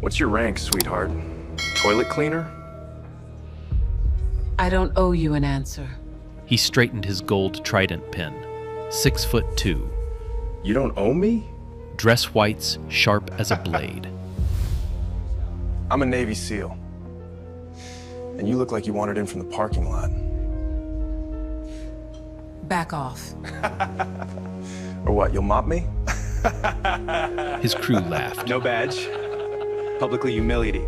What's your rank, sweetheart? Toilet cleaner? I don't owe you an answer. He straightened his gold trident pin. 6'2". You don't owe me? Dress whites sharp as a blade. I'm a Navy SEAL. And you look like you wandered in from the parking lot. Back off. Or what, you'll mop me? His crew laughed. No badge. Publicly humiliating.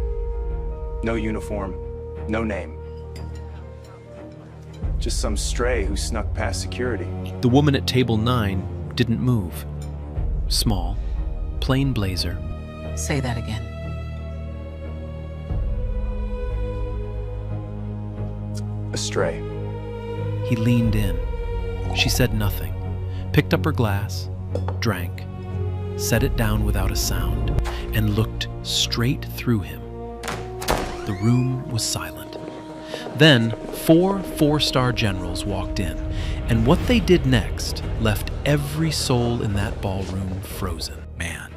No uniform. No name. Just some stray who snuck past security. The woman at table 9 didn't move. Small, plain blazer. Say that again. A stray. He leaned in. She said nothing, picked up her glass, drank, set it down without a sound, and looked straight through him. The room was silent. Then 4 4-star generals walked in, and what they did next left every soul in that ballroom frozen. Man,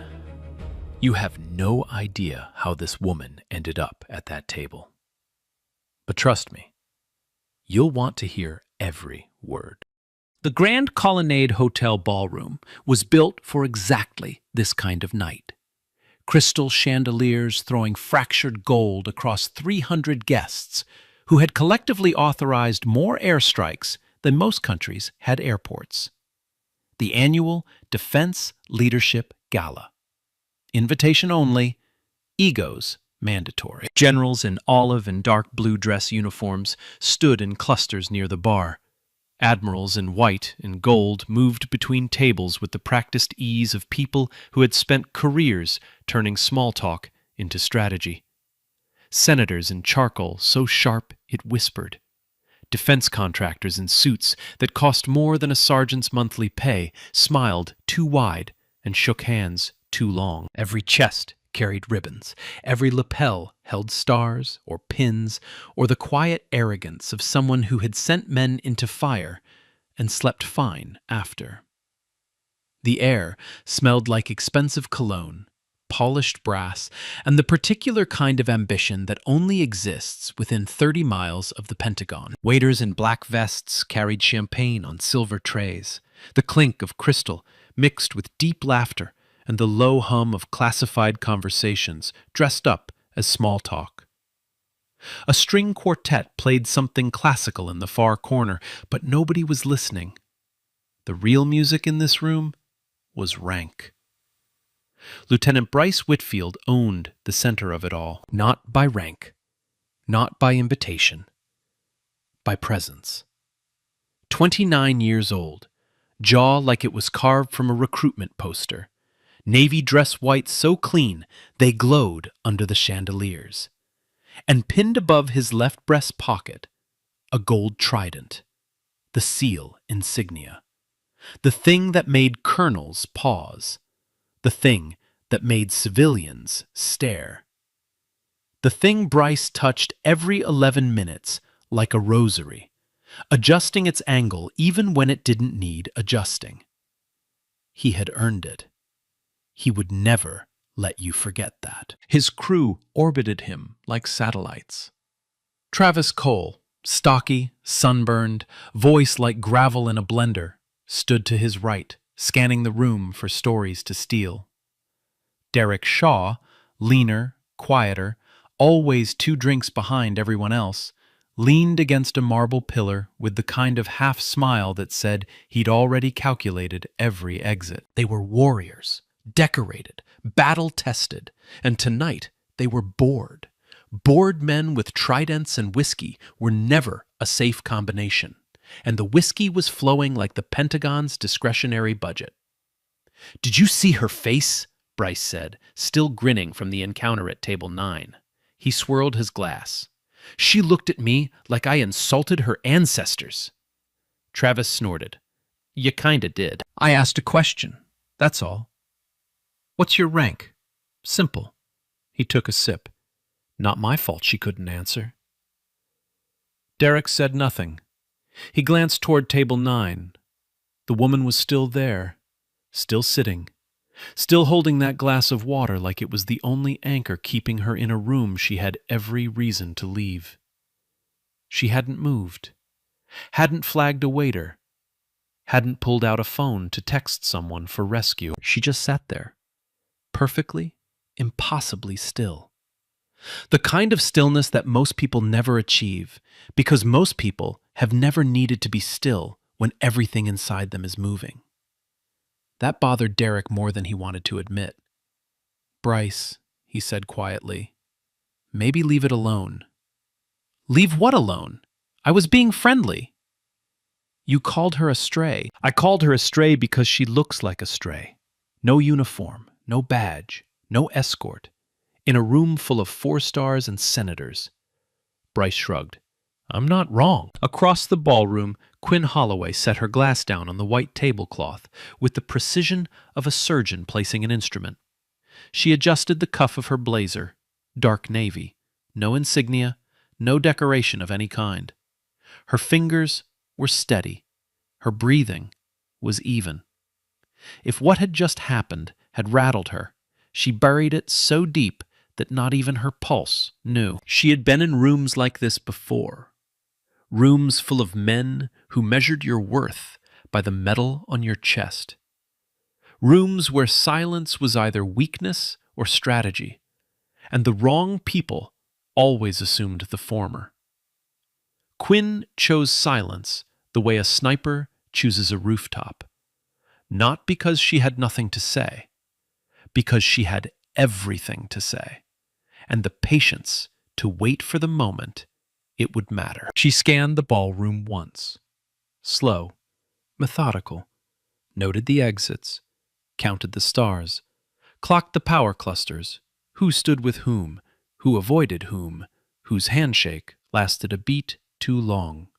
you have no idea how this woman ended up at that table. But trust me, you'll want to hear every word. The Grand Colonnade Hotel ballroom was built for exactly this kind of night. Crystal chandeliers throwing fractured gold across 300 guests who had collectively authorized more airstrikes than most countries had airports. The annual Defense Leadership Gala. Invitation only, egos mandatory. Generals in olive and dark blue dress uniforms stood in clusters near the bar. Admirals in white and gold moved between tables with the practiced ease of people who had spent careers turning small talk into strategy. Senators in charcoal so sharp it whispered. Defense contractors in suits that cost more than a sergeant's monthly pay smiled too wide and shook hands too long. Every chest carried ribbons. Every lapel held stars or pins or the quiet arrogance of someone who had sent men into fire and slept fine after. The air smelled like expensive cologne, polished brass, and the particular kind of ambition that only exists within 30 miles of the Pentagon. Waiters in black vests carried champagne on silver trays. The clink of crystal mixed with deep laughter and the low hum of classified conversations dressed up as small talk. A string quartet played something classical in the far corner, but nobody was listening. The real music in this room was rank. Lieutenant Bryce Whitfield owned the center of it all, not by rank, not by invitation, by presence. 29 years old, jaw like it was carved from a recruitment poster, navy dress whites so clean they glowed under the chandeliers, and pinned above his left breast pocket, a gold trident, the SEAL insignia, the thing that made colonels pause, the thing that made civilians stare, the thing Bryce touched every 11 minutes like a rosary, adjusting its angle even when it didn't need adjusting. He had earned it. He would never let you forget that. His crew orbited him like satellites. Travis Cole, stocky, sunburned, voice like gravel in a blender, stood to his right, scanning the room for stories to steal. Derek Shaw, leaner, quieter, always 2 drinks behind everyone else, leaned against a marble pillar with the kind of half smile that said he'd already calculated every exit. They were warriors, decorated, battle-tested, and tonight they were bored. Bored men with tridents and whiskey were never a safe combination, and the whiskey was flowing like the Pentagon's discretionary budget. "Did you see her face?" Bryce said, still grinning from the encounter at table 9. He swirled his glass. "She looked at me like I insulted her ancestors." Travis snorted. "You kinda did. I asked a question, that's all." "What's your rank?" "Simple." He took a sip. "Not my fault she couldn't answer." Derek said nothing. He glanced toward table 9. The woman was still there, still sitting, still holding that glass of water like it was the only anchor keeping her in a room she had every reason to leave. She hadn't moved, hadn't flagged a waiter, hadn't pulled out a phone to text someone for rescue. She just sat there, perfectly, impossibly still. The kind of stillness that most people never achieve, because most people have never needed to be still when everything inside them is moving. That bothered Derek more than he wanted to admit. "Bryce," he said quietly, "maybe leave it alone." "Leave what alone? I was being friendly." "You called her a stray." "I called her a stray because she looks like a stray. No uniform, no badge, no escort, in a room full of 4-stars and senators." Bryce shrugged. "I'm not wrong." Across the ballroom, Quinn Holloway set her glass down on the white tablecloth with the precision of a surgeon placing an instrument. She adjusted the cuff of her blazer, dark navy, no insignia, no decoration of any kind. Her fingers were steady. Her breathing was even. If what had just happened had rattled her, she buried it so deep that not even her pulse knew. She had been in rooms like this before. Rooms full of men who measured your worth by the metal on your chest. Rooms where silence was either weakness or strategy, and the wrong people always assumed the former. Quinn chose silence the way a sniper chooses a rooftop, not because she had nothing to say, because she had everything to say, and the patience to wait for the moment it would matter. She scanned the ballroom once, slow, methodical, noted the exits, counted the stars, clocked the power clusters, who stood with whom, who avoided whom, whose handshake lasted a beat too long.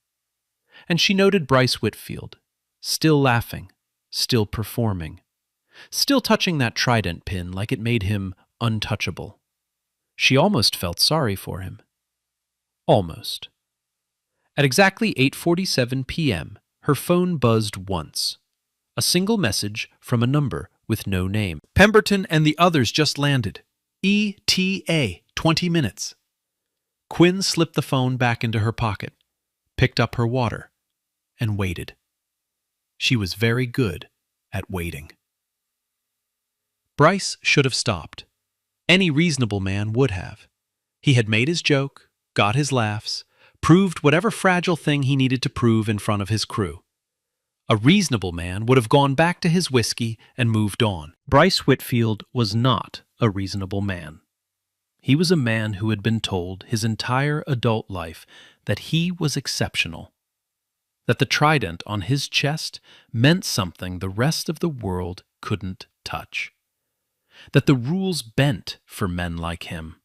And she noted Bryce Whitfield, still laughing, still performing, still touching that trident pin like it made him untouchable. She almost felt sorry for him. Almost. At exactly 8:47 p.m., her phone buzzed once. A single message from a number with no name. "Pemberton and the others just landed. ETA, 20 minutes. Quinn slipped the phone back into her pocket, picked up her water, and waited. She was very good at waiting. Bryce should have stopped. Any reasonable man would have. He had made his joke, got his laughs, proved whatever fragile thing he needed to prove in front of his crew. A reasonable man would have gone back to his whiskey and moved on. Bryce Whitfield was not a reasonable man. He was a man who had been told his entire adult life that he was exceptional, that the trident on his chest meant something the rest of the world couldn't touch, that the rules bent for men like him,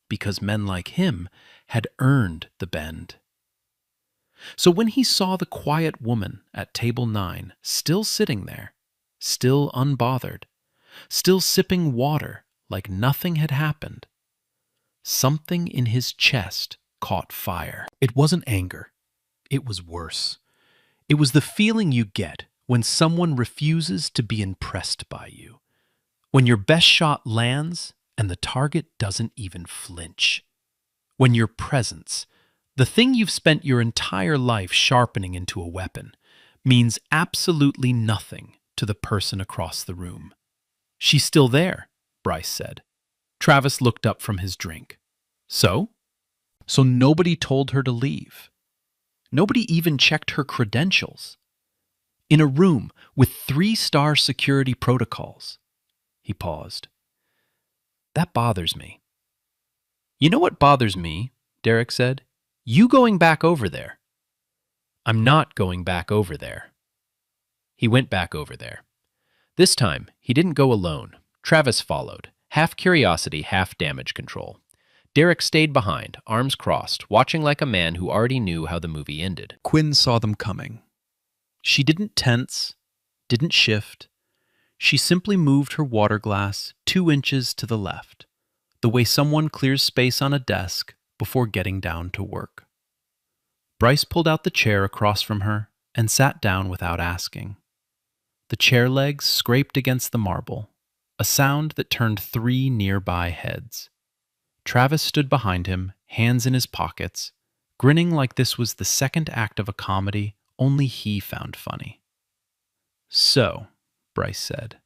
because men like him had earned the bend. So when he saw the quiet woman at table 9 still sitting there, still unbothered, still sipping water like nothing had happened, something in his chest caught fire. It wasn't anger. It was worse. It was the feeling you get when someone refuses to be impressed by you, when your best shot lands and the target doesn't even flinch, when your presence, the thing you've spent your entire life sharpening into a weapon, means absolutely nothing to the person across the room. "She's still there," Bryce said. Travis looked up from his drink. So? So nobody told her to leave. Nobody even checked her credentials. In a room with 3-star security protocols. He paused. "That bothers me." "You know what bothers me?" Derek said. "You going back over there." "I'm not going back over there." He went back over there. This time, he didn't go alone. Travis followed, half curiosity, half damage control. Derek stayed behind, arms crossed, watching like a man who already knew how the movie ended. Quinn saw them coming. She didn't tense, didn't shift. She simply moved her water glass 2 inches to the left, the way someone clears space on a desk before getting down to work. Bryce pulled out the chair across from her and sat down without asking. The chair legs scraped against the marble, a sound that turned 3 nearby heads. Travis stood behind him, hands in his pockets, grinning like this was the second act of a comedy only he found funny. "So," Bryce said,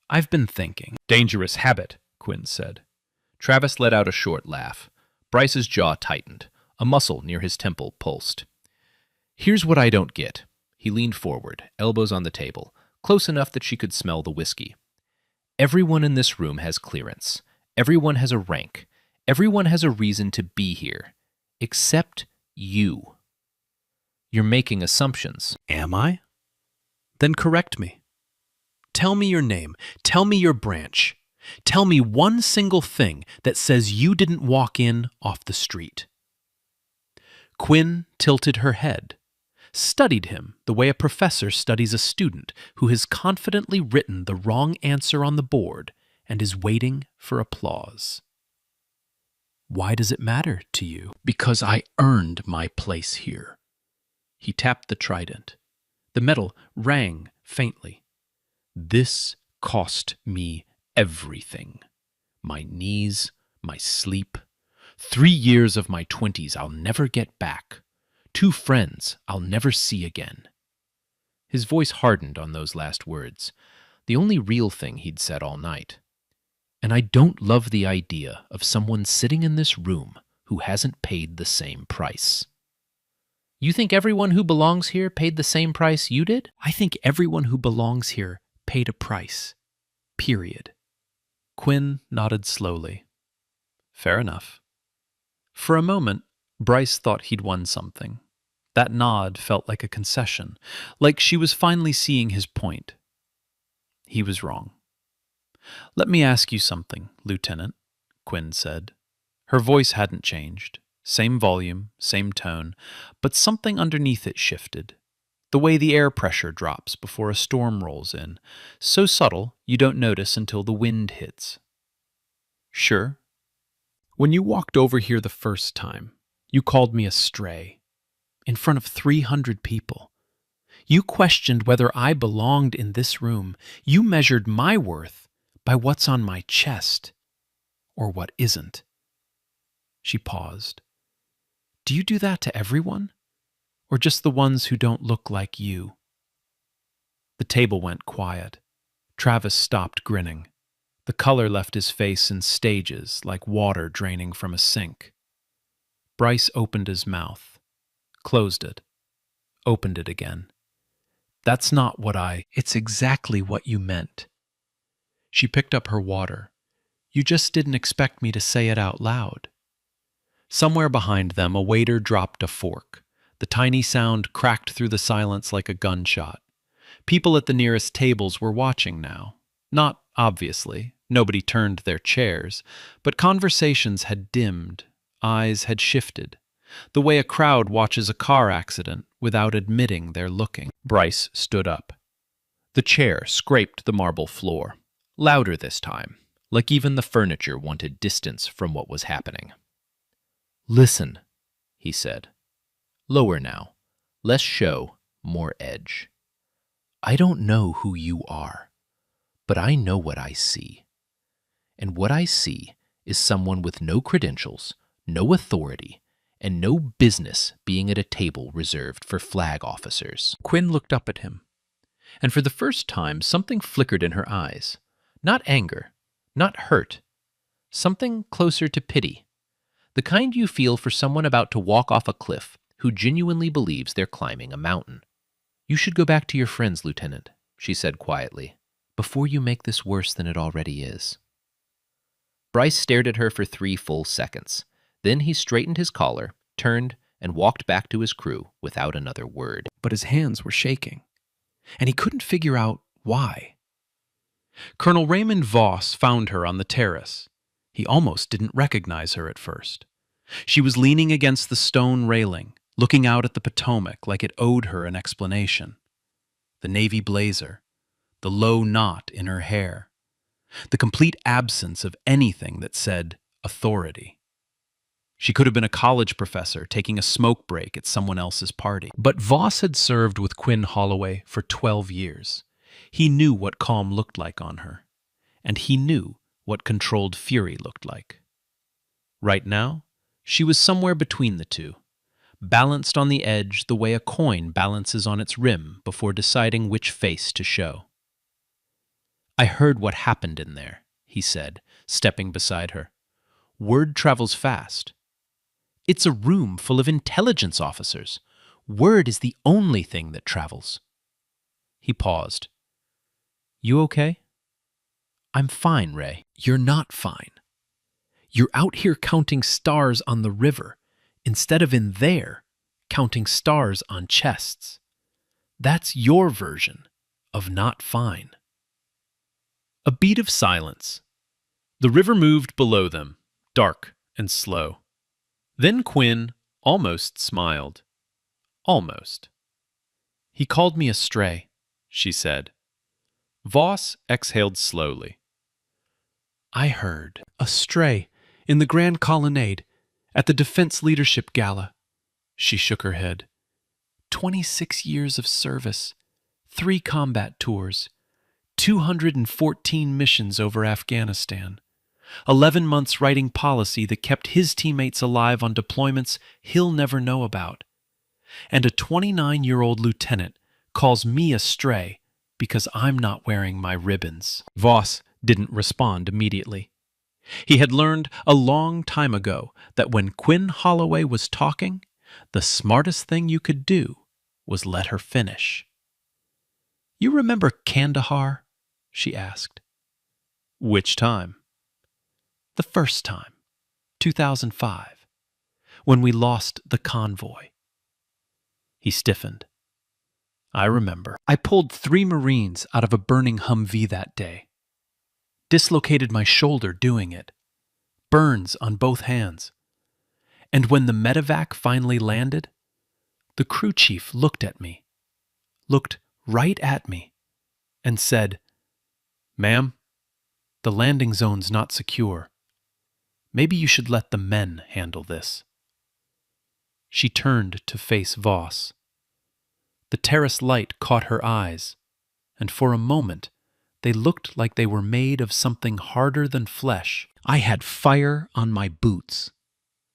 "I've been thinking." "Dangerous habit," Quinn said. Travis let out a short laugh. Bryce's jaw tightened. A muscle near his temple pulsed. "Here's what I don't get." He leaned forward, elbows on the table, close enough that she could smell the whiskey. "Everyone in this room has clearance. Everyone has a rank. Everyone has a reason to be here. Except you. You're making assumptions." "Am I? Then correct me. Tell me your name. Tell me your branch. Tell me one single thing that says you didn't walk in off the street." Quinn tilted her head, studied him the way a professor studies a student who has confidently written the wrong answer on the board and is waiting for applause. "Why does it matter to you?" "Because I earned my place here." He tapped the trident. The metal rang faintly. "This cost me everything. My knees, my sleep. 3 years of my 20s I'll never get back. 2 friends I'll never see again." His voice hardened on those last words, the only real thing he'd said all night. "And I don't love the idea of someone sitting in this room who hasn't paid the same price." "You think everyone who belongs here paid the same price you did?" "I think everyone who belongs here paid a price. Period." Quinn nodded slowly. "Fair enough." For a moment, Bryce thought he'd won something. That nod felt like a concession, like she was finally seeing his point. He was wrong. "Let me ask you something, Lieutenant," Quinn said. Her voice hadn't changed. Same volume, same tone, but something underneath it shifted. The way the air pressure drops before a storm rolls in, so subtle you don't notice until the wind hits. "Sure. When you walked over here the first time, you called me a stray. In front of 300 people. You questioned whether I belonged in this room. You measured my worth by what's on my chest, or what isn't." She paused. "Do you do that to everyone? Or just the ones who don't look like you?" The table went quiet. Travis stopped grinning. The color left his face in stages, like water draining from a sink. Bryce opened his mouth, closed it, opened it again. "That's not what It's exactly what you meant." She picked up her water. "You just didn't expect me to say it out loud." Somewhere behind them, a waiter dropped a fork. The tiny sound cracked through the silence like a gunshot. People at the nearest tables were watching now. Not obviously. Nobody turned their chairs. But conversations had dimmed. Eyes had shifted. The way a crowd watches a car accident without admitting they're looking. Bryce stood up. The chair scraped the marble floor. Louder this time, like even the furniture wanted distance from what was happening. "Listen," he said. "Lower now. Less show, more edge. I don't know who you are, but I know what I see. And what I see is someone with no credentials, no authority, and no business being at a table reserved for flag officers." Quinn looked up at him, and for the first time something flickered in her eyes. Not anger, not hurt. Something closer to pity. The kind you feel for someone about to walk off a cliff who genuinely believes they're climbing a mountain. "You should go back to your friends, Lieutenant," she said quietly, "before you make this worse than it already is." Bryce stared at her for 3 full seconds. Then he straightened his collar, turned, and walked back to his crew without another word. But his hands were shaking, and he couldn't figure out why. Colonel Raymond Voss found her on the terrace. He almost didn't recognize her at first. She was leaning against the stone railing, looking out at the Potomac like it owed her an explanation. The navy blazer, the low knot in her hair, the complete absence of anything that said authority. She could have been a college professor taking a smoke break at someone else's party. But Voss had served with Quinn Holloway for 12 years. He knew what calm looked like on her. and he knew what controlled fury looked like. Right now, she was somewhere between the two, balanced on the edge the way a coin balances on its rim before deciding which face to show. "I heard what happened in there," he said, stepping beside her. "Word travels fast. It's a room full of intelligence officers. Word is the only thing that travels." He paused. "You okay?" "I'm fine, Ray." "You're not fine. You're out here counting stars on the river, instead of in there, counting stars on chests. That's your version of not fine." A beat of silence. The river moved below them, dark and slow. Then Quinn almost smiled. Almost. "He called me a stray," she said. Voss exhaled slowly. "I heard a stray in the Grand Colonnade at the Defense Leadership Gala." She shook her head. 26 years of service, 3 combat tours, 214 missions over Afghanistan, 11 months writing policy that kept his teammates alive on deployments he'll never know about. And a 29-year-old lieutenant calls me a stray because I'm not wearing my ribbons. Voss didn't respond immediately. He had learned a long time ago that when Quinn Holloway was talking, the smartest thing you could do was let her finish. "You remember Kandahar?" she asked. "Which time?" "The first time, 2005, when we lost the convoy." He stiffened. "I remember. I pulled 3 Marines out of a burning Humvee that day. Dislocated my shoulder doing it. Burns on both hands. And when the medevac finally landed, the crew chief looked right at me, and said, 'Ma'am, the landing zone's not secure. Maybe you should let the men handle this.'" She turned to face Voss. The terrace light caught her eyes, and for a moment they looked like they were made of something harder than flesh. "I had fire on my boots,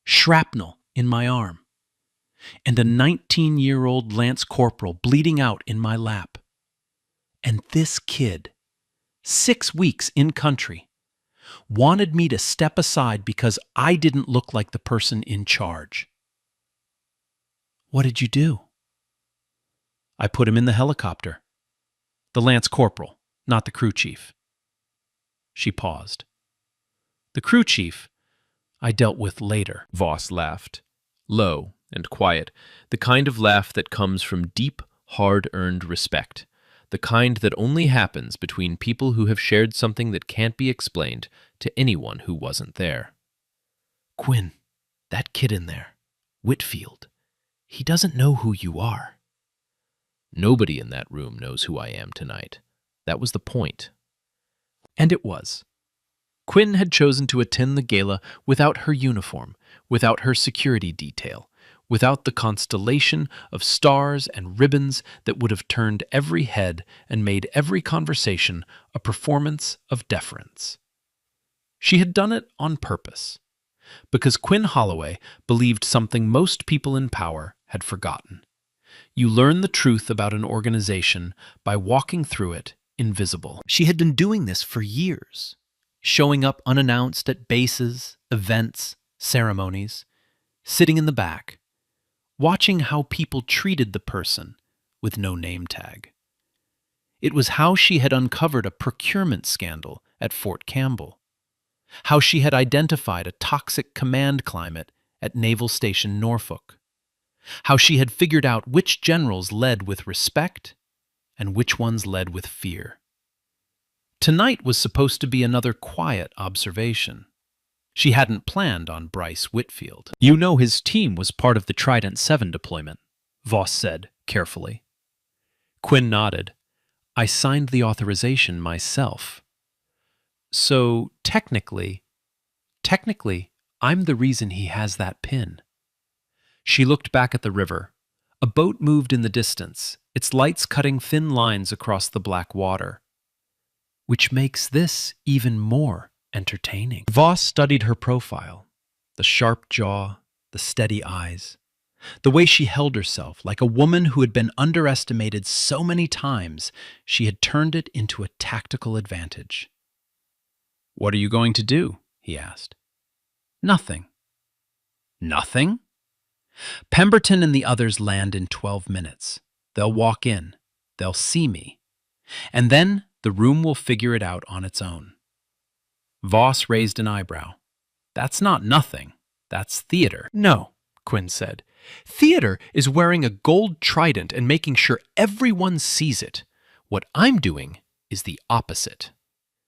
shrapnel in my arm, and a 19-year-old lance corporal bleeding out in my lap. And this kid, 6 weeks in country, wanted me to step aside because I didn't look like the person in charge." "What did you do?" "I put him in the helicopter. The lance corporal, not the crew chief." She paused. "The crew chief I dealt with later." Voss laughed, low and quiet, the kind of laugh that comes from deep, hard-earned respect, the kind that only happens between people who have shared something that can't be explained to anyone who wasn't there. "Quinn, that kid in there, Whitfield, he doesn't know who you are." Nobody in that room knows who I am tonight. That was the point. And it was. Quinn had chosen to attend the gala without her uniform, without her security detail, without the constellation of stars and ribbons that would have turned every head and made every conversation a performance of deference. She had done it on purpose, because Quinn Holloway believed something most people in power had forgotten. You learn the truth about an organization by walking through it invisible. She had been doing this for years, showing up unannounced at bases, events, ceremonies, sitting in the back, watching how people treated the person with no name tag. It was how she had uncovered a procurement scandal at Fort Campbell, how she had identified a toxic command climate at Naval Station Norfolk, how she had figured out which generals led with respect and which ones led with fear. Tonight was supposed to be another quiet observation. She hadn't planned on Bryce Whitfield. "You know his team was part of the Trident 7 deployment," Voss said carefully. Quinn nodded. "I signed the authorization myself. So technically, I'm the reason he has that pin." She looked back at the river. A boat moved in the distance, its lights cutting thin lines across the black water. which makes this even more entertaining. Voss studied her profile, the sharp jaw, the steady eyes, the way she held herself like a woman who had been underestimated so many times she had turned it into a tactical advantage. "What are you going to do?" he asked. "Nothing." "Nothing?" "Pemberton and the others land in 12 minutes. They'll walk in. They'll see me. And then the room will figure it out on its own." Voss raised an eyebrow. "That's not nothing. That's theater." "No," Quinn said. "Theater is wearing a gold trident and making sure everyone sees it. What I'm doing is the opposite."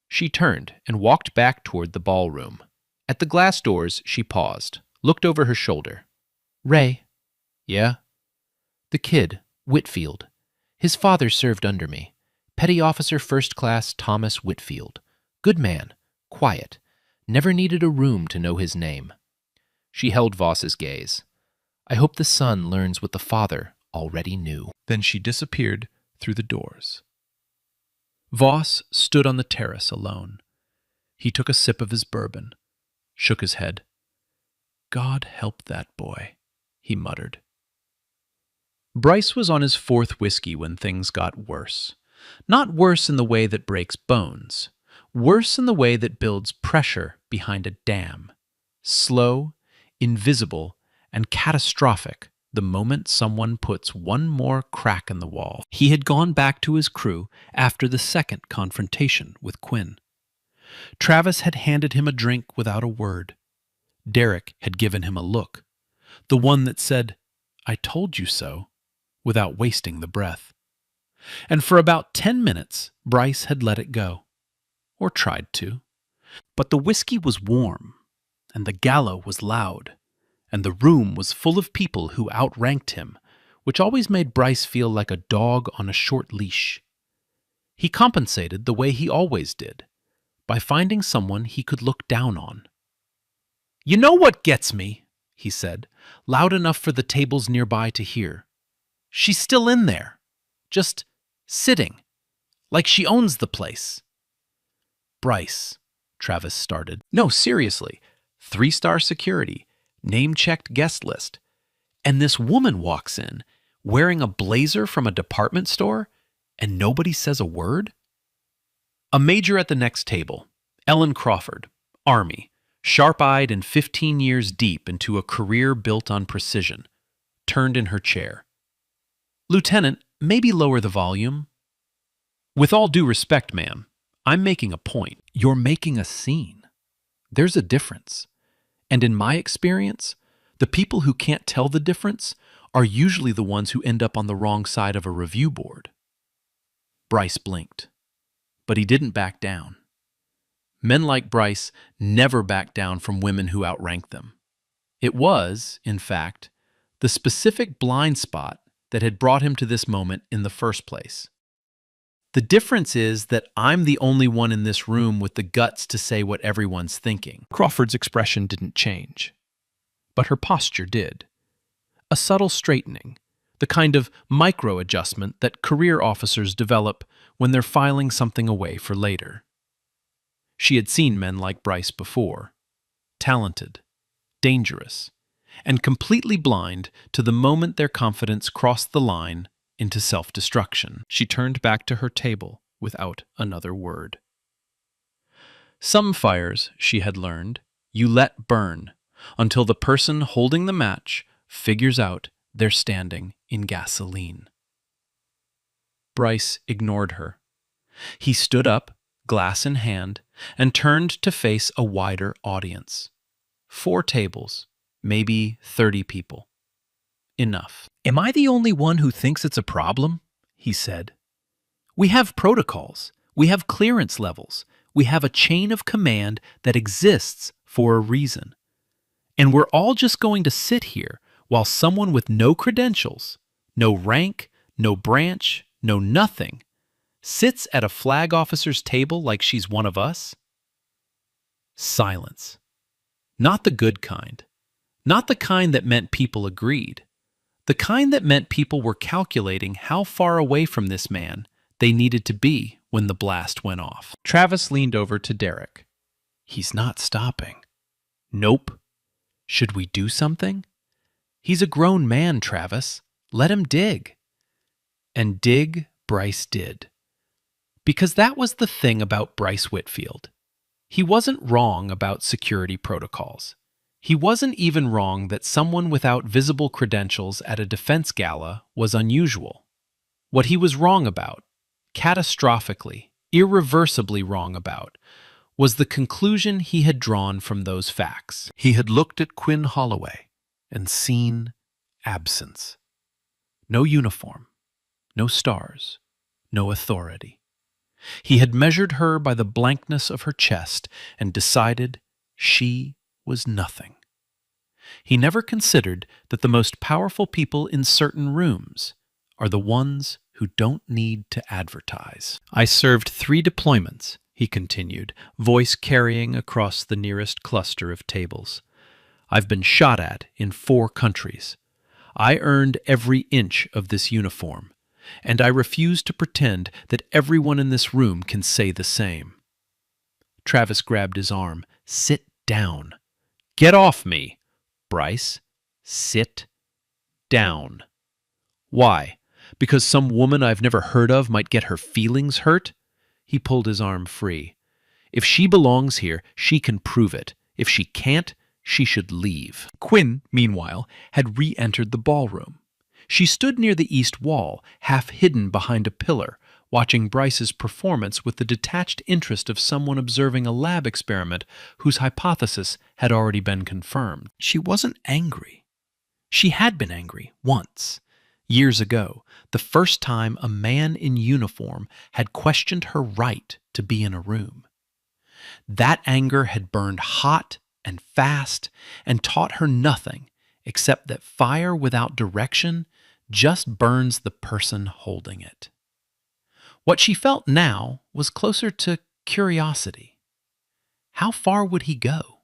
She turned and walked back toward the ballroom. At the glass doors, she paused, looked over her shoulder. "Ray." "Yeah?" "The kid, Whitfield. His father served under me. Petty Officer First Class Thomas Whitfield. Good man, quiet, never needed a room to know his name." She held Voss's gaze. "I hope the son learns what the father already knew." Then she disappeared through the doors. Voss stood on the terrace alone. He took a sip of his bourbon, shook his head. "God help that boy," he muttered. Bryce was on his 4th whiskey when things got worse. Not worse in the way that breaks bones. Worse in the way that builds pressure behind a dam. Slow, invisible, and catastrophic the moment someone puts one more crack in the wall. He had gone back to his crew after the second confrontation with Quinn. Travis had handed him a drink without a word. Derek had given him a look, the one that said, "I told you so," without wasting the breath. And for about 10 minutes, Bryce had let it go. Or tried to. But the whiskey was warm, and the gala was loud, and the room was full of people who outranked him, which always made Bryce feel like a dog on a short leash. He compensated the way he always did, by finding someone he could look down on. "You know what gets me?" he said, loud enough for the tables nearby to hear. "She's still in there, just sitting, like she owns the place." "Bryce," Travis started. "No, seriously, 3-star security, name-checked guest list. And this woman walks in, wearing a blazer from a department store, and nobody says a word?" A major at the next table, Ellen Crawford, Army, sharp-eyed and 15 years deep into a career built on precision, turned in her chair. "Lieutenant, maybe lower the volume." "With all due respect, ma'am, I'm making a point. You're making a scene. There's a difference. And in my experience, the people who can't tell the difference are usually the ones who end up on the wrong side of a review board." Bryce blinked, but he didn't back down. Men like Bryce never back down from women who outrank them. It was, in fact, the specific blind spot that had brought him to this moment in the first place. "The difference is that I'm the only one in this room with the guts to say what everyone's thinking." Crawford's expression didn't change, but her posture did. A subtle straightening, the kind of micro-adjustment that career officers develop when they're filing something away for later. She had seen men like Bryce before, talented, dangerous, and completely blind to the moment their confidence crossed the line into self-destruction. She turned back to her table without another word. Some fires, she had learned, you let burn until the person holding the match figures out they're standing in gasoline. Bryce ignored her. He stood up, glass in hand, and turned to face a wider audience. 4 tables, maybe 30 people. Enough. "Am I the only one who thinks it's a problem?" he said. "We have protocols. We have clearance levels. We have a chain of command that exists for a reason. And we're all just going to sit here while someone with no credentials, no rank, no branch, no nothing, sits at a flag officer's table like she's one of us?" Silence. Not the good kind. Not the kind that meant people agreed. The kind that meant people were calculating how far away from this man they needed to be when the blast went off. Travis leaned over to Derek. He's not stopping. Nope. Should we do something? He's a grown man, Travis. Let him dig. And dig Bryce did. Because that was the thing about Bryce Whitfield. He wasn't wrong about security protocols. He wasn't even wrong that someone without visible credentials at a defense gala was unusual. What he was wrong about, catastrophically, irreversibly wrong about, was the conclusion he had drawn from those facts. He had looked at Quinn Holloway and seen absence. No uniform, no stars, no authority. He had measured her by the blankness of her chest and decided she was nothing. He never considered that the most powerful people in certain rooms are the ones who don't need to advertise. I served 3 deployments, he continued, voice carrying across the nearest cluster of tables. I've been shot at in 4 countries. I earned every inch of this uniform, and I refuse to pretend that everyone in this room can say the same. Travis grabbed his arm. Sit down. Get off me, Bryce. Sit down. Why? Because some woman I've never heard of might get her feelings hurt? He pulled his arm free. If she belongs here, she can prove it. If she can't, she should leave. Quinn, meanwhile, had re-entered the ballroom. She stood near the east wall, half hidden behind a pillar, watching Bryce's performance with the detached interest of someone observing a lab experiment whose hypothesis had already been confirmed. She wasn't angry. She had been angry once. Years ago, the first time a man in uniform had questioned her right to be in a room. That anger had burned hot and fast and taught her nothing except that fire without direction just burns the person holding it. What she felt now was closer to curiosity. How far would he go?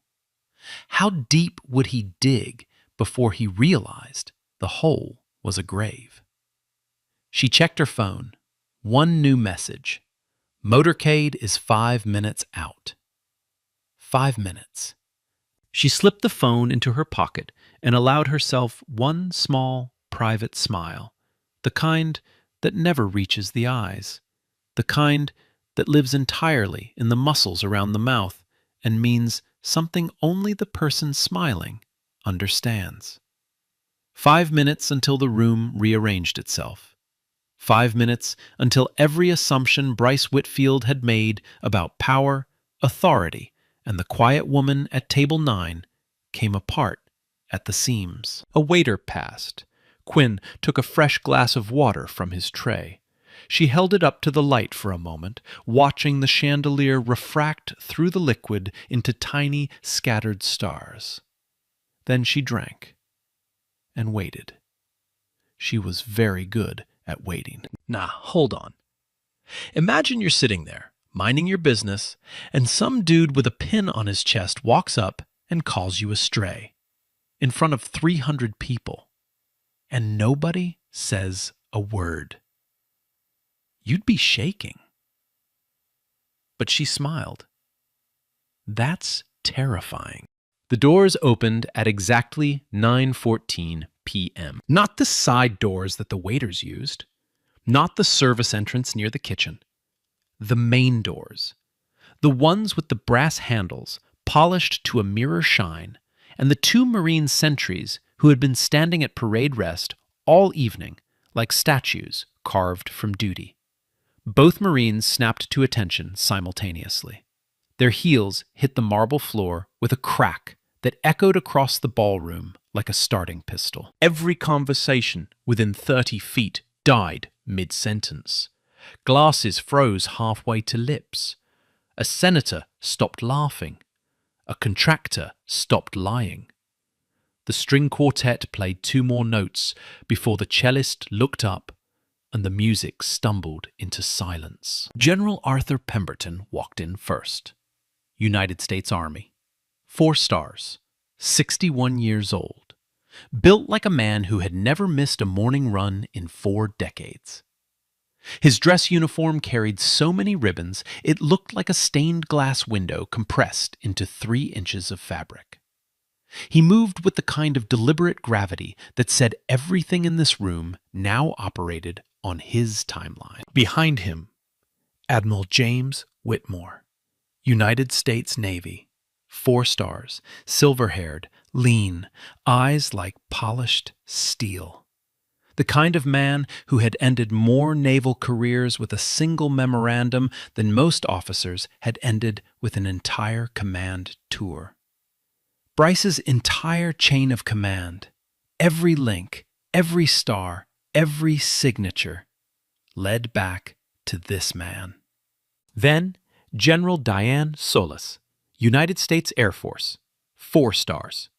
How deep would he dig before he realized the hole was a grave? She checked her phone. One new message. Motorcade is 5 minutes out. 5 minutes. She slipped the phone into her pocket and allowed herself one small, private smile, the kind that never reaches the eyes, the kind that lives entirely in the muscles around the mouth and means something only the person smiling understands. 5 minutes until the room rearranged itself. 5 minutes until every assumption Bryce Whitfield had made about power, authority, and the quiet woman at table 9 came apart at the seams. A waiter passed. Quinn took a fresh glass of water from his tray. She held it up to the light for a moment, watching the chandelier refract through the liquid into tiny, scattered stars. Then she drank and waited. She was very good at waiting. Nah, hold on. Imagine you're sitting there, minding your business, and some dude with a pin on his chest walks up and calls you a stray in front of 300 people, and nobody says a word. You'd be shaking. But she smiled. That's terrifying. The doors opened at exactly 9:14 p.m. Not the side doors that the waiters used, not the service entrance near the kitchen. The main doors. The ones with the brass handles, polished to a mirror shine, and the 2 Marine sentries who had been standing at parade rest all evening like statues carved from duty. Both Marines snapped to attention simultaneously. Their heels hit the marble floor with a crack that echoed across the ballroom like a starting pistol. Every conversation within 30 feet died mid-sentence. Glasses froze halfway to lips. A senator stopped laughing. A contractor stopped lying. The string quartet played 2 more notes before the cellist looked up and the music stumbled into silence. General Arthur Pemberton walked in first. United States Army. 4 stars. 61 years old. Built like a man who had never missed a morning run in 4 decades. His dress uniform carried so many ribbons it looked like a stained glass window compressed into 3 inches of fabric. He moved with the kind of deliberate gravity that said everything in this room now operated on his timeline. Behind him, Admiral James Whitmore, United States Navy, 4 stars, silver-haired, lean, eyes like polished steel. The kind of man who had ended more naval careers with a single memorandum than most officers had ended with an entire command tour. Bryce's entire chain of command, every link, every star, every signature, led back to this man. Then, General Diane Solis, United States Air Force, 4 stars,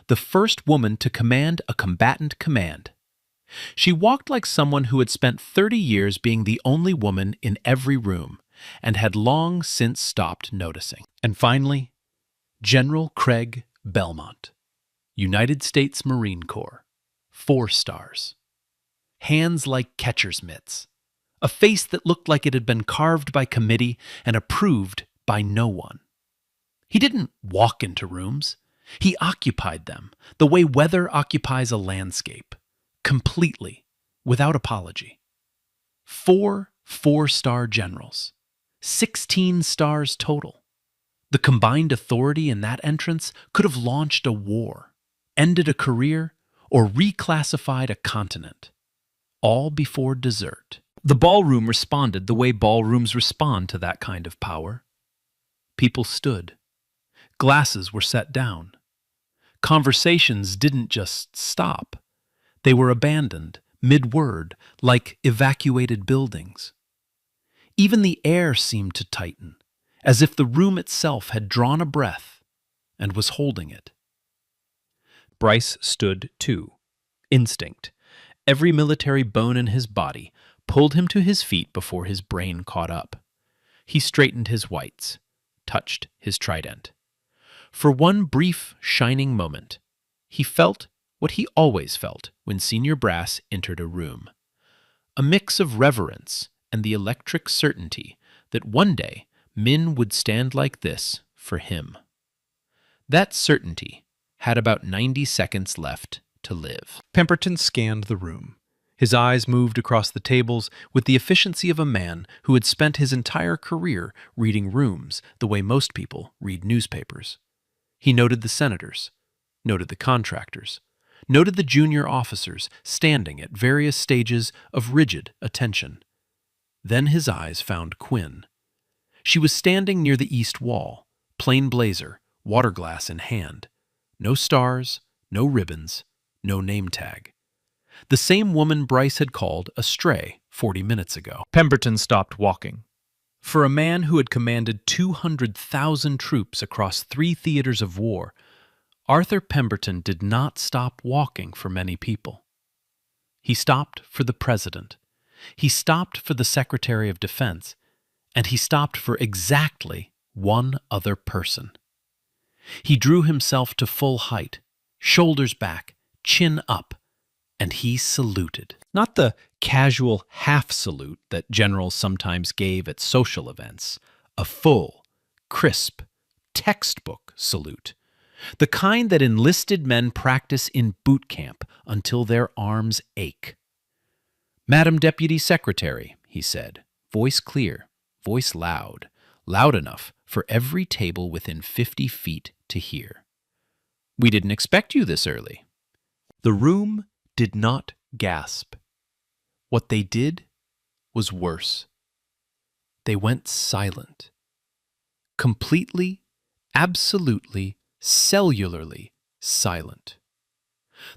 the first woman to command a combatant command. She walked like someone who had spent 30 years being the only woman in every room and had long since stopped noticing. And finally, General Craig Belmont, United States Marine Corps, 4 stars. Hands like catcher's mitts, a face that looked like it had been carved by committee and approved by no one. He didn't walk into rooms. He occupied them the way weather occupies a landscape, completely, without apology. 4 4-star generals, 16 stars total. The combined authority in that entrance could have launched a war, ended a career, or reclassified a continent, all before dessert. The ballroom responded the way ballrooms respond to that kind of power. People stood. Glasses were set down. Conversations didn't just stop. They were abandoned, mid-word, like evacuated buildings. Even the air seemed to tighten, as if the room itself had drawn a breath and was holding it. Bryce stood too. Instinct. Every military bone in his body pulled him to his feet before his brain caught up. He straightened his whites, touched his trident. For one brief, shining moment, he felt what he always felt when senior brass entered a room. A mix of reverence and the electric certainty that one day men would stand like this for him. That certainty had about 90 seconds left to live. Pemberton scanned the room. His eyes moved across the tables with the efficiency of a man who had spent his entire career reading rooms the way most people read newspapers. He noted the senators, noted the contractors, noted the junior officers standing at various stages of rigid attention. Then his eyes found Quinn. She was standing near the east wall, plain blazer, water glass in hand. No stars, no ribbons, no name tag. The same woman Bryce had called a stray 40 minutes ago. Pemberton stopped walking. For a man who had commanded 200,000 troops across 3 theaters of war, Arthur Pemberton did not stop walking for many people. He stopped for the President. He stopped for the Secretary of Defense. And he stopped for exactly one other person. He drew himself to full height, shoulders back, chin up, and he saluted. Not the casual half salute that generals sometimes gave at social events, a full, crisp, textbook salute. The kind that enlisted men practice in boot camp until their arms ache. "Madam Deputy Secretary," he said, voice clear, voice loud, loud enough for every table within 50 feet to hear. "We didn't expect you this early." The room did not gasp. What they did was worse. They went silent. Completely, absolutely, cellularly silent.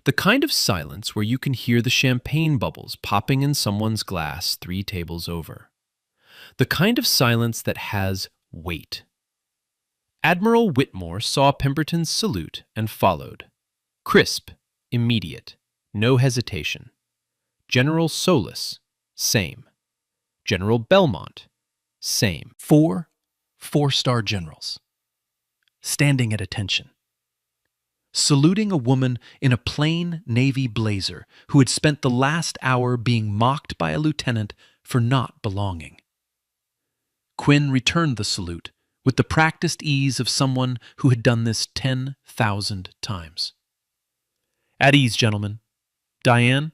The kind of silence where you can hear the champagne bubbles popping in someone's glass 3 tables over. The kind of silence that has weight. Admiral Whitmore saw Pemberton's salute and followed. Crisp, immediate, no hesitation. General Solis, same. General Belmont, same. 4 4-star generals, standing at attention. saluting a woman in a plain navy blazer who had spent the last hour being mocked by a lieutenant for not belonging. Quinn returned the salute with the practiced ease of someone who had done this 10,000 times. "At ease, gentlemen. Diane?"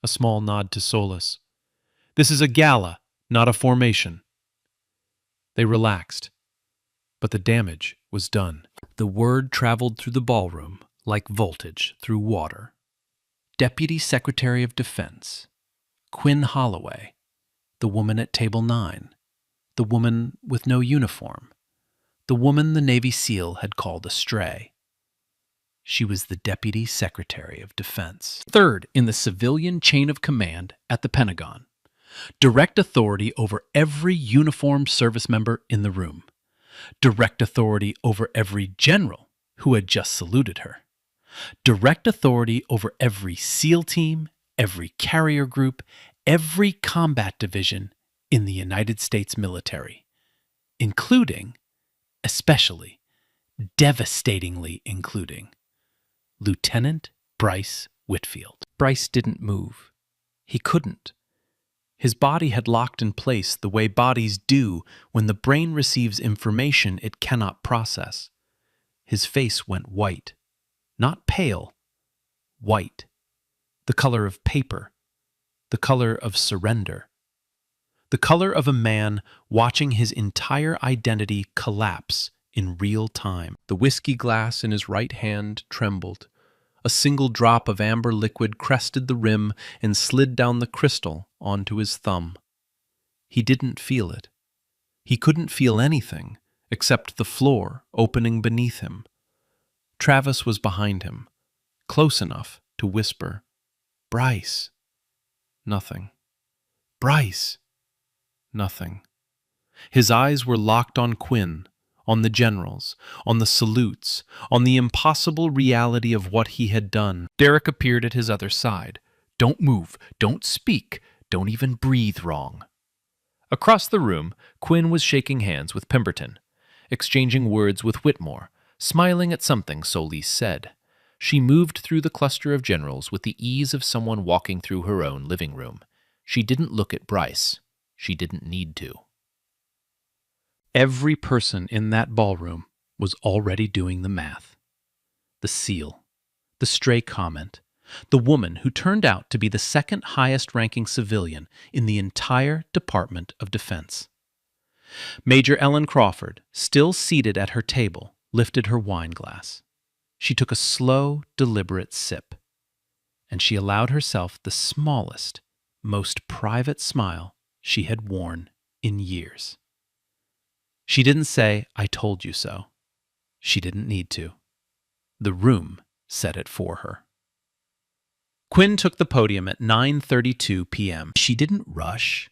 A small nod to Solus. "This is a gala, not a formation." They relaxed, but the damage was done. The word traveled through the ballroom like voltage through water. Deputy Secretary of Defense, Quinn Holloway, the woman at table 9, the woman with no uniform, the woman the Navy SEAL had called a stray. She was the Deputy Secretary of Defense. Third in the civilian chain of command at the Pentagon. Direct authority over every uniformed service member in the room. Direct authority over every general who had just saluted her. Direct authority over every SEAL team, every carrier group, every combat division in the United States military, including, especially, devastatingly including, Lieutenant Bryce Whitfield. Bryce didn't move. He couldn't. His body had locked in place the way bodies do when the brain receives information it cannot process. His face went white. Not pale. White. The color of paper. The color of surrender. The color of a man watching his entire identity collapse in real time. The whiskey glass in his right hand trembled. A single drop of amber liquid crested the rim and slid down the crystal onto his thumb. He didn't feel it. He couldn't feel anything except the floor opening beneath him. Travis was behind him, close enough to whisper, "Bryce." Nothing. "Bryce." Nothing. His eyes were locked on Quinn, on the generals, on the salutes, on the impossible reality of what he had done. Derek appeared at his other side. "Don't move, don't speak, don't even breathe wrong." Across the room, Quinn was shaking hands with Pemberton, exchanging words with Whitmore, smiling at something Solis said. She moved through the cluster of generals with the ease of someone walking through her own living room. She didn't look at Bryce. She didn't need to. Every person in that ballroom was already doing the math. The SEAL, the stray comment, the woman who turned out to be the second highest-ranking civilian in the entire Department of Defense. Major Ellen Crawford, still seated at her table, lifted her wine glass. She took a slow, deliberate sip, and she allowed herself the smallest, most private smile she had worn in years. She didn't say, "I told you so." She didn't need to. The room said it for her. Quinn took the podium at 9:32 p.m. She didn't rush,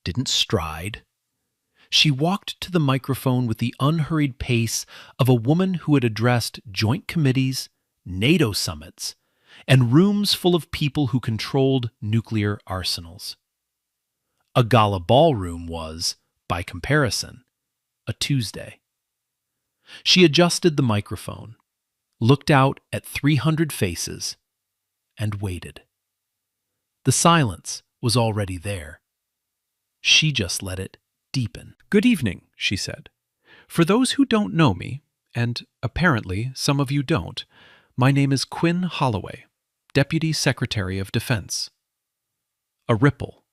didn't stride. She walked to the microphone with the unhurried pace of a woman who had addressed joint committees, NATO summits, and rooms full of people who controlled nuclear arsenals. A gala ballroom was, by comparison, a Tuesday. She adjusted the microphone, looked out at 300 faces, and waited. The silence was already there. She just let it deepen. "Good evening," she said. "For those who don't know me, and apparently some of you don't, my name is Quinn Holloway, Deputy Secretary of Defense." A ripple.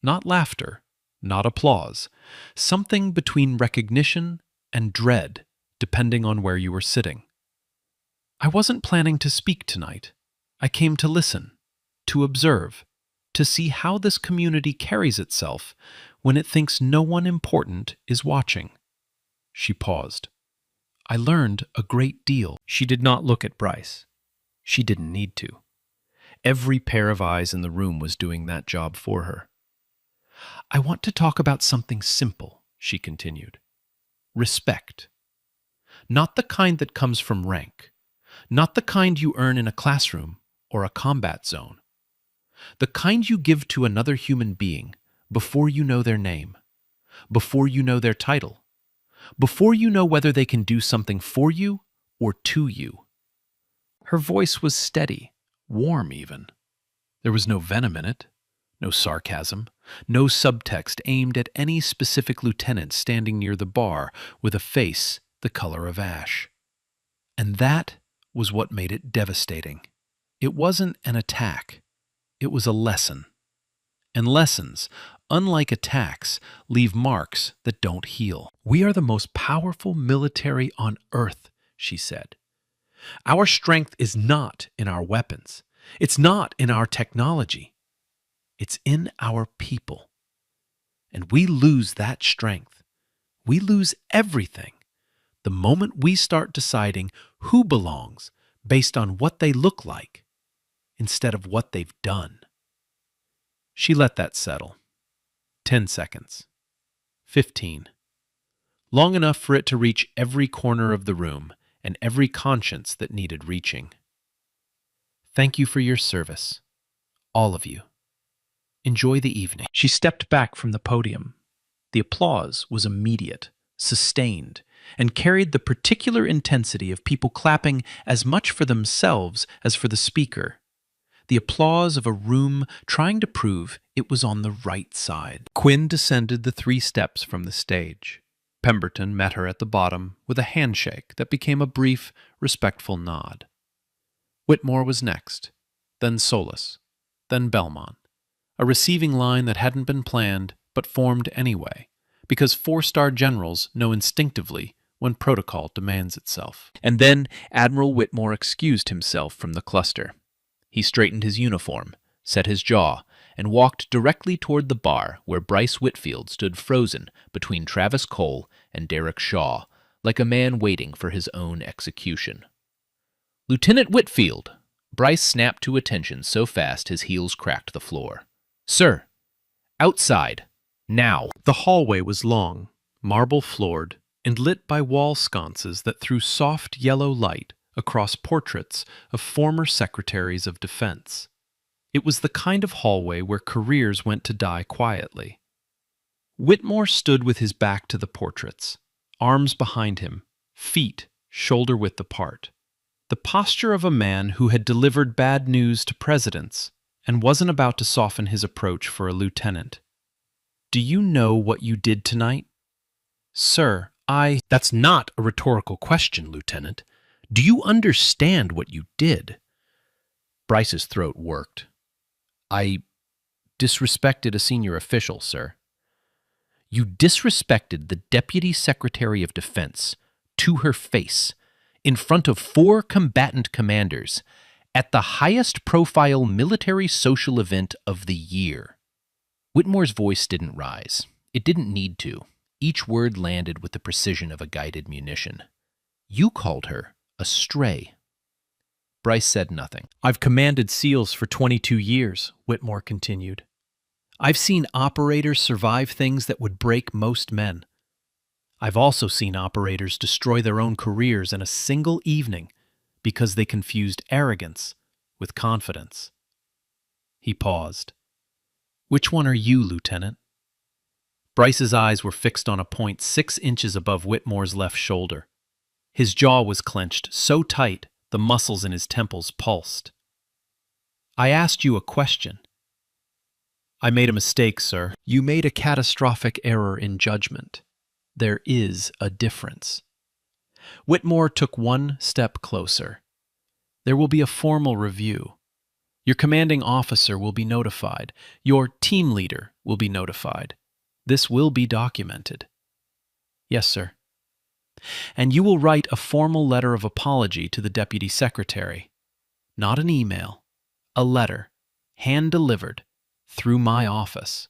Not laughter, not applause, something between recognition and dread, depending on where you were sitting. "I wasn't planning to speak tonight. I came to listen, to observe, to see how this community carries itself when it thinks no one important is watching." She paused. "I learned a great deal." She did not look at Bryce. She didn't need to. Every pair of eyes in the room was doing that job for her. "I want to talk about something simple," she continued. "Respect. Not the kind that comes from rank. Not the kind you earn in a classroom or a combat zone. The kind you give to another human being before you know their name, before you know their title, before you know whether they can do something for you or to you. Her voice was steady, warm even. There was no venom in it, no sarcasm, no subtext aimed at any specific lieutenant standing near the bar with a face the color of ash. And that was what made it devastating. It wasn't an attack. It was a lesson. And lessons, unlike attacks, leave marks that don't heal. "We are the most powerful military on Earth," she said. "Our strength is not in our weapons. It's not in our technology. It's in our people. And we lose that strength. We lose everything the moment we start deciding who belongs based on what they look like instead of what they've done." She let that settle. 10 seconds. 15. Long enough for it to reach every corner of the room and every conscience that needed reaching. "Thank you for your service, all of you. Enjoy the evening." She stepped back from the podium. The applause was immediate, sustained, and carried the particular intensity of people clapping as much for themselves as for the speaker. The applause of a room trying to prove it was on the right side. Quinn descended the 3 steps from the stage. Pemberton met her at the bottom with a handshake that became a brief, respectful nod. Whitmore was next, then Solis, then Belmont, a receiving line that hadn't been planned but formed anyway, because 4-star generals know instinctively when protocol demands itself. And then Admiral Whitmore excused himself from the cluster. He straightened his uniform, set his jaw, and walked directly toward the bar where Bryce Whitfield stood frozen between Travis Cole and Derek Shaw, like a man waiting for his own execution. "Lieutenant Whitfield!" Bryce snapped to attention so fast his heels cracked the floor. "Sir! Outside! Now!" The hallway was long, marble-floored, and lit by wall sconces that threw soft yellow light across portraits of former secretaries of defense. It was the kind of hallway where careers went to die quietly. Whitmore stood with his back to the portraits, arms behind him, feet shoulder-width apart. The posture of a man who had delivered bad news to presidents and wasn't about to soften his approach for a lieutenant. "Do you know what you did tonight?" "Sir, That's not a rhetorical question, Lieutenant. Do you understand what you did?" Bryce's throat worked. "I disrespected a senior official, sir." "You disrespected the Deputy Secretary of Defense to her face in front of 4 combatant commanders at the highest-profile military social event of the year." Whitmore's voice didn't rise. It didn't need to. Each word landed with the precision of a guided munition. "You called her a stray." Bryce said nothing. "I've commanded SEALs for 22 years, Whitmore continued. "I've seen operators survive things that would break most men. I've also seen operators destroy their own careers in a single evening because they confused arrogance with confidence." He paused. "Which one are you, Lieutenant?" Bryce's eyes were fixed on a point 6 inches above Whitmore's left shoulder. His jaw was clenched so tight the muscles in his temples pulsed. "I asked you a question." "I made a mistake, sir. You made a catastrophic error in judgment. There is a difference." Whitmore took 1 step closer. "There will be a formal review. Your commanding officer will be notified. Your team leader will be notified. This will be documented." "Yes, sir." "And you will write a formal letter of apology to the Deputy Secretary. Not an email, a letter, hand-delivered, through my office."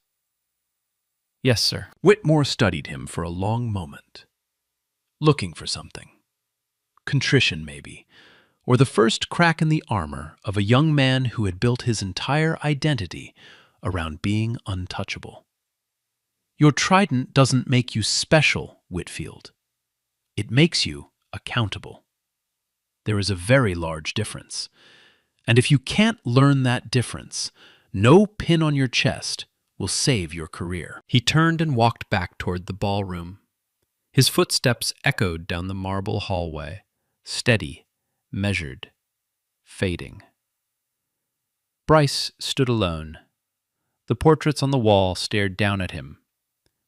"Yes, sir." Whitmore studied him for a long moment, looking for something. Contrition, maybe, or the first crack in the armor of a young man who had built his entire identity around being untouchable. "Your trident doesn't make you special, Whitfield. It makes you accountable. There is a very large difference. And if you can't learn that difference, no pin on your chest will save your career." He turned and walked back toward the ballroom. His footsteps echoed down the marble hallway, steady, measured, fading. Bryce stood alone. The portraits on the wall stared down at him.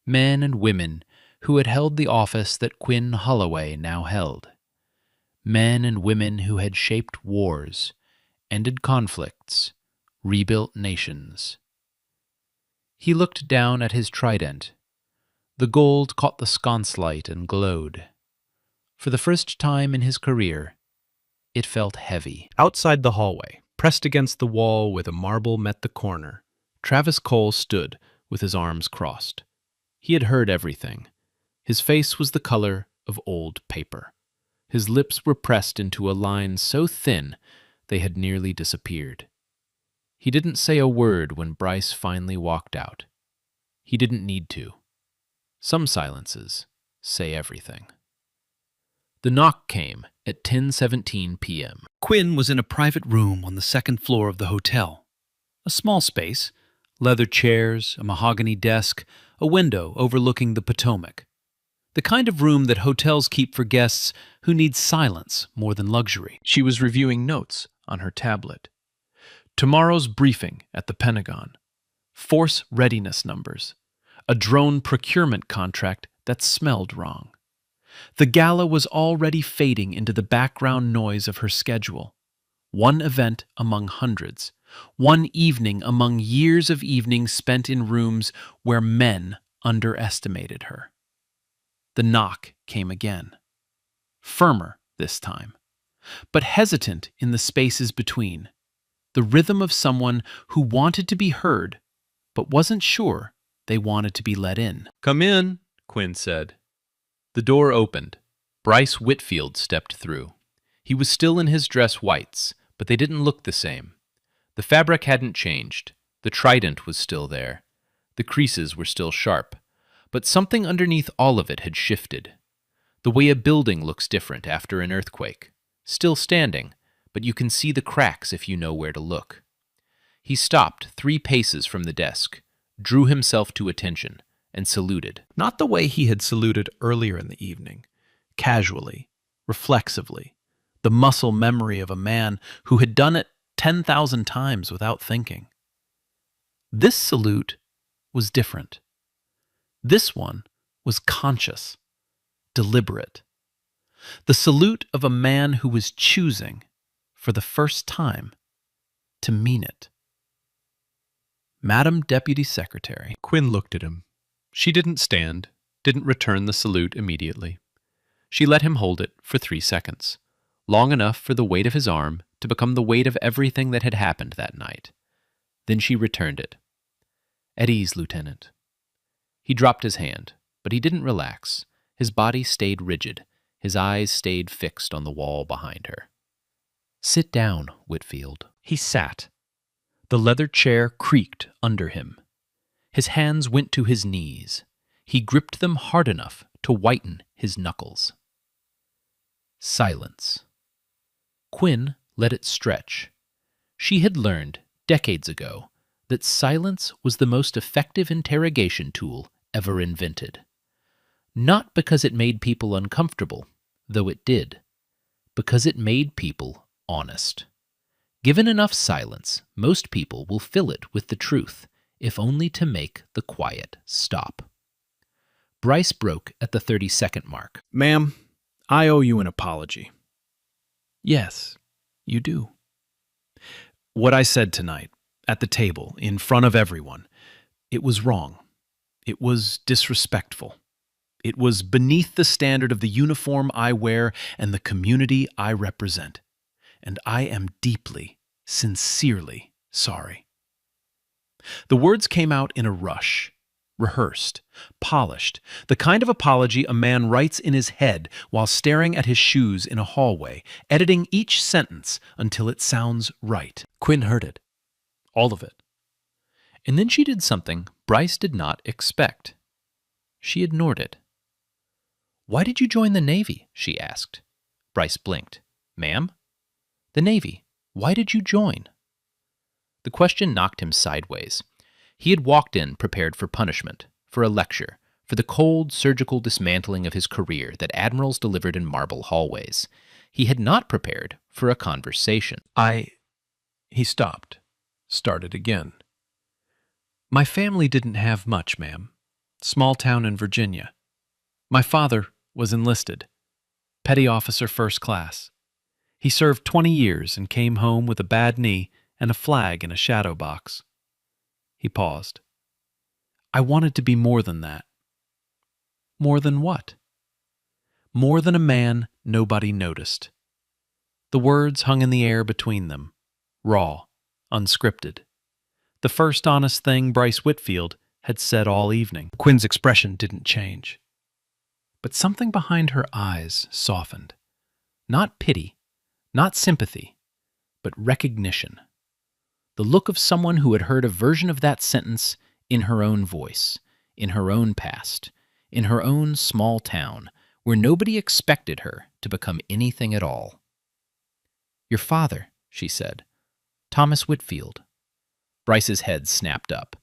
Men and women who had held the office that Quinn Holloway now held. Men and women who had shaped wars, ended conflicts, rebuilt nations. He looked down at his trident. The gold caught the sconce light and glowed. For the first time in his career, it felt heavy. Outside the hallway, pressed against the wall where the marble met the corner, Travis Cole stood with his arms crossed. He had heard everything. His face was the color of old paper. His lips were pressed into a line so thin they had nearly disappeared. He didn't say a word when Bryce finally walked out. He didn't need to. Some silences say everything. The knock came at 10:17 p.m. Quinn was in a private room on the second floor of the hotel. A small space, leather chairs, a mahogany desk, a window overlooking the Potomac. The kind of room that hotels keep for guests who need silence more than luxury. She was reviewing notes on her tablet. Tomorrow's briefing at the Pentagon. Force readiness numbers. A drone procurement contract that smelled wrong. The gala was already fading into the background noise of her schedule. One event among hundreds. One evening among years of evenings spent in rooms where men underestimated her. The knock came again. Firmer this time, but hesitant in the spaces between. The rhythm of someone who wanted to be heard, but wasn't sure they wanted to be let in. "Come in," Quinn said. The door opened. Bryce Whitfield stepped through. He was still in his dress whites, but they didn't look the same. The fabric hadn't changed. The trident was still there. The creases were still sharp. But something underneath all of it had shifted. The way a building looks different after an earthquake. Still standing, but you can see the cracks if you know where to look. He stopped 3 paces from the desk, drew himself to attention, and saluted. Not the way he had saluted earlier in the evening, casually, reflexively, the muscle memory of a man who had done it 10,000 times without thinking. This salute was different. This one was conscious, deliberate. The salute of a man who was choosing, for the first time, to mean it. "Madam Deputy Secretary." Quinn looked at him. She didn't stand, didn't return the salute immediately. She let him hold it for 3 seconds, long enough for the weight of his arm to become the weight of everything that had happened that night. Then she returned it. "At ease, Lieutenant." He dropped his hand, but he didn't relax. His body stayed rigid. His eyes stayed fixed on the wall behind her. "Sit down, Whitfield." He sat. The leather chair creaked under him. His hands went to his knees. He gripped them hard enough to whiten his knuckles. Silence. Quinn let it stretch. She had learned, decades ago, that silence was the most effective interrogation tool ever invented. Not because it made people uncomfortable, though it did, because it made people honest. Given enough silence, most people will fill it with the truth, if only to make the quiet stop. Bryce broke at the 30-second mark. "Ma'am, I owe you an apology." "Yes, you do." "What I said tonight, at the table, in front of everyone, it was wrong. It was disrespectful. It was beneath the standard of the uniform I wear and the community I represent. And I am deeply, sincerely sorry." The words came out in a rush, rehearsed, polished, the kind of apology a man writes in his head while staring at his shoes in a hallway, editing each sentence until it sounds right. Quinn heard it. All of it. And then she did something Bryce did not expect. She ignored it. "Why did you join the Navy?" she asked. Bryce blinked. "Ma'am?" "The Navy. Why did you join?" The question knocked him sideways. He had walked in prepared for punishment, for a lecture, for the cold, surgical dismantling of his career that admirals delivered in marble hallways. He had not prepared for a conversation. He stopped, started again. My family didn't have much, ma'am. Small town in Virginia. My father was enlisted. Petty officer first class. He served 20 years and came home with a bad knee and a flag in a shadow box. He paused. I wanted to be more than that. More than what? More than a man nobody noticed. The words hung in the air between them, raw, unscripted. The first honest thing Bryce Whitfield had said all evening. Quinn's expression didn't change. But something behind her eyes softened. Not pity, not sympathy, but recognition. The look of someone who had heard a version of that sentence in her own voice, in her own past, in her own small town, where nobody expected her to become anything at all. Your father, she said. Thomas Whitfield. Bryce's head snapped up.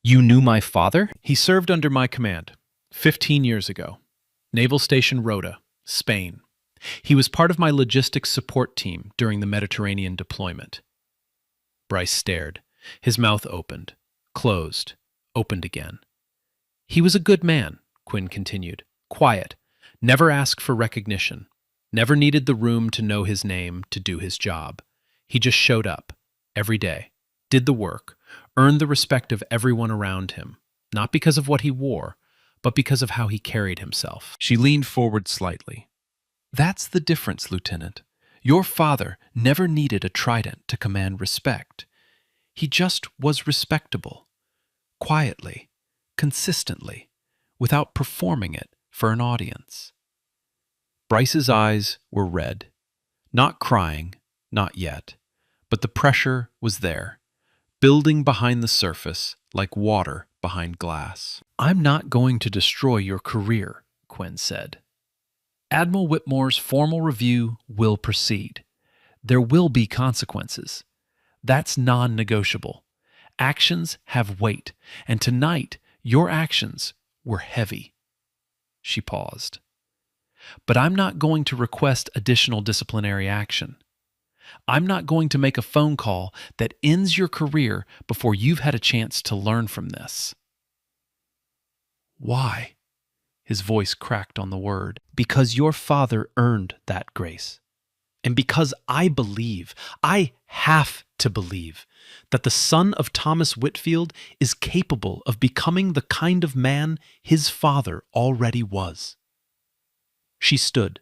You knew my father? He served under my command, 15 years ago. Naval Station Rota, Spain. He was part of my logistics support team during the Mediterranean deployment. Bryce stared. His mouth opened, closed, opened again. He was a good man, Quinn continued. Quiet. Never asked for recognition. Never needed the room to know his name to do his job. He just showed up, every day, did the work, earned the respect of everyone around him, not because of what he wore, but because of how he carried himself. She leaned forward slightly. That's the difference, Lieutenant. Your father never needed a trident to command respect. He just was respectable, quietly, consistently, without performing it for an audience. Bryce's eyes were red. Not crying, not yet, but the pressure was there, building behind the surface like water behind glass. I'm not going to destroy your career, Quinn said. Admiral Whitmore's formal review will proceed. There will be consequences. That's non-negotiable. Actions have weight, and tonight your actions were heavy. She paused. But I'm not going to request additional disciplinary action. I'm not going to make a phone call that ends your career before you've had a chance to learn from this. Why? His voice cracked on the word. Because your father earned that grace. And because I have to believe, that the son of Thomas Whitfield is capable of becoming the kind of man his father already was. She stood,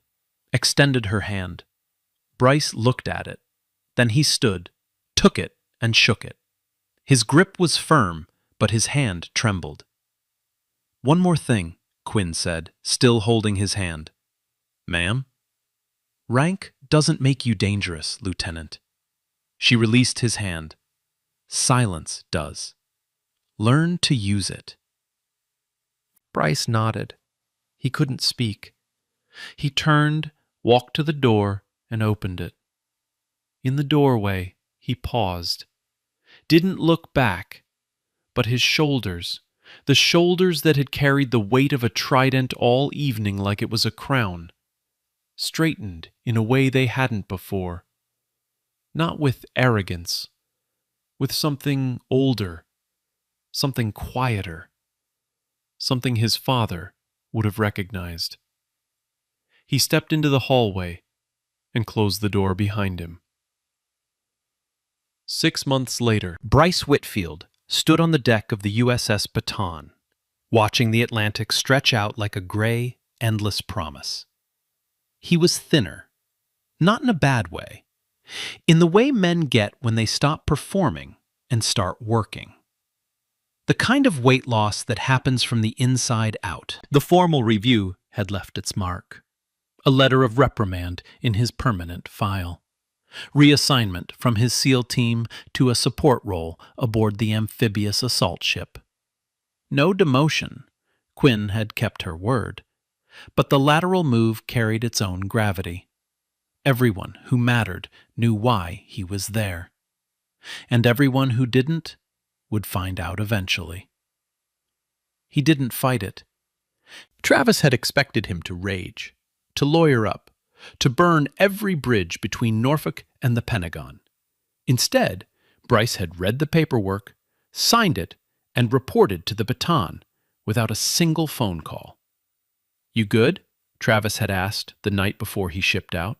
extended her hand. Bryce looked at it. Then he stood, took it, and shook it. His grip was firm, but his hand trembled. One more thing, Quinn said, still holding his hand. Ma'am? Rank doesn't make you dangerous, Lieutenant. She released his hand. Silence does. Learn to use it. Bryce nodded. He couldn't speak. He turned, walked to the door, and opened it. In the doorway, he paused. Didn't look back, but his shoulders, the shoulders that had carried the weight of a trident all evening like it was a crown, straightened in a way they hadn't before. Not with arrogance, with something older, something quieter, something his father would have recognized. He stepped into the hallway and closed the door behind him. 6 months later, Bryce Whitfield stood on the deck of the USS Baton, watching the Atlantic stretch out like a gray, endless promise. He was thinner, not in a bad way, in the way men get when they stop performing and start working. The kind of weight loss that happens from the inside out. The formal review had left its mark. A letter of reprimand in his permanent file. Reassignment from his SEAL team to a support role aboard the amphibious assault ship. No demotion. Quinn had kept her word. But the lateral move carried its own gravity. Everyone who mattered knew why he was there. And everyone who didn't would find out eventually. He didn't fight it. Travis had expected him to rage, to lawyer up, to burn every bridge between Norfolk and the Pentagon. Instead, Bryce had read the paperwork, signed it, and reported to the baton without a single phone call. "You good?" Travis had asked the night before he shipped out.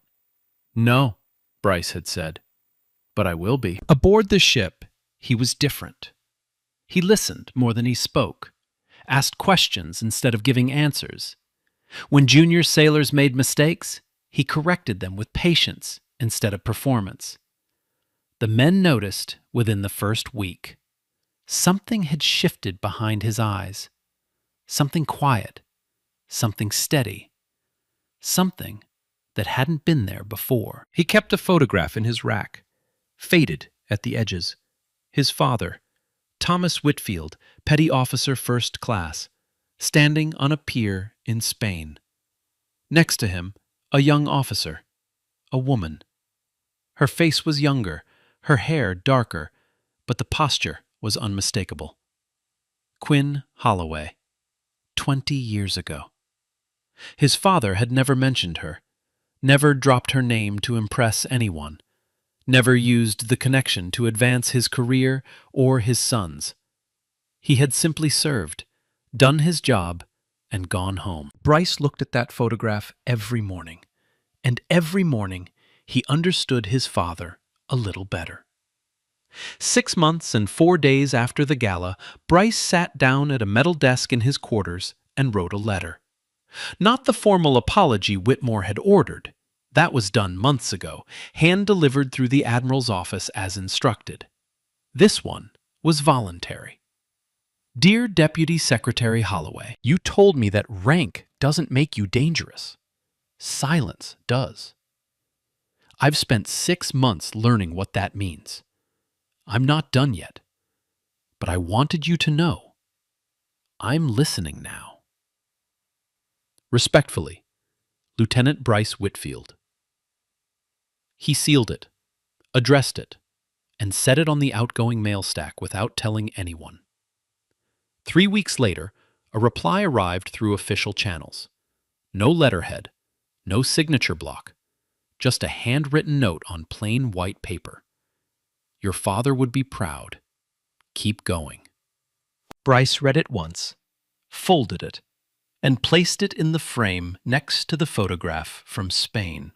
"No," Bryce had said, "but I will be." Aboard the ship, he was different. He listened more than he spoke, asked questions instead of giving answers. When junior sailors made mistakes, he corrected them with patience instead of performance. The men noticed within the first week. Something had shifted behind his eyes. Something quiet, something steady, something that hadn't been there before. He kept a photograph in his rack, faded at the edges. His father, Thomas Whitfield, Petty Officer First Class, standing on a pier in Spain. Next to him, a young officer, a woman. Her face was younger, her hair darker, but the posture was unmistakable. Quinn Holloway, 20 years ago. His father had never mentioned her, never dropped her name to impress anyone, never used the connection to advance his career or his son's. He had simply served, done his job, and gone home. Bryce looked at that photograph every morning, and every morning he understood his father a little better. 6 months and 4 days after the gala, Bryce sat down at a metal desk in his quarters and wrote a letter. Not the formal apology Whitmore had ordered. That was done months ago, hand-delivered through the Admiral's office as instructed. This one was voluntary. Dear Deputy Secretary Holloway, you told me that rank doesn't make you dangerous. Silence does. I've spent 6 months learning what that means. I'm not done yet, but I wanted you to know I'm listening now. Respectfully, Lieutenant Bryce Whitfield. He sealed it, addressed it, and set it on the outgoing mail stack without telling anyone. 3 weeks later, a reply arrived through official channels. No letterhead, no signature block, just a handwritten note on plain white paper. Your father would be proud. Keep going. Bryce read it once, folded it, and placed it in the frame next to the photograph from Spain.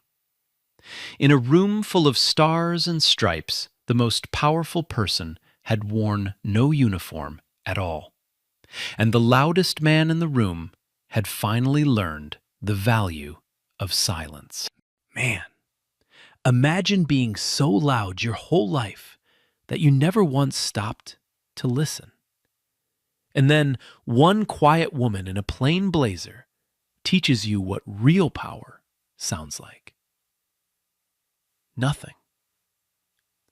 In a room full of stars and stripes, the most powerful person had worn no uniform at all. And the loudest man in the room had finally learned the value of silence. Man, imagine being so loud your whole life that you never once stopped to listen. And then one quiet woman in a plain blazer teaches you what real power sounds like. Nothing.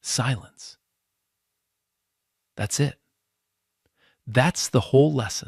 Silence. That's it. That's the whole lesson.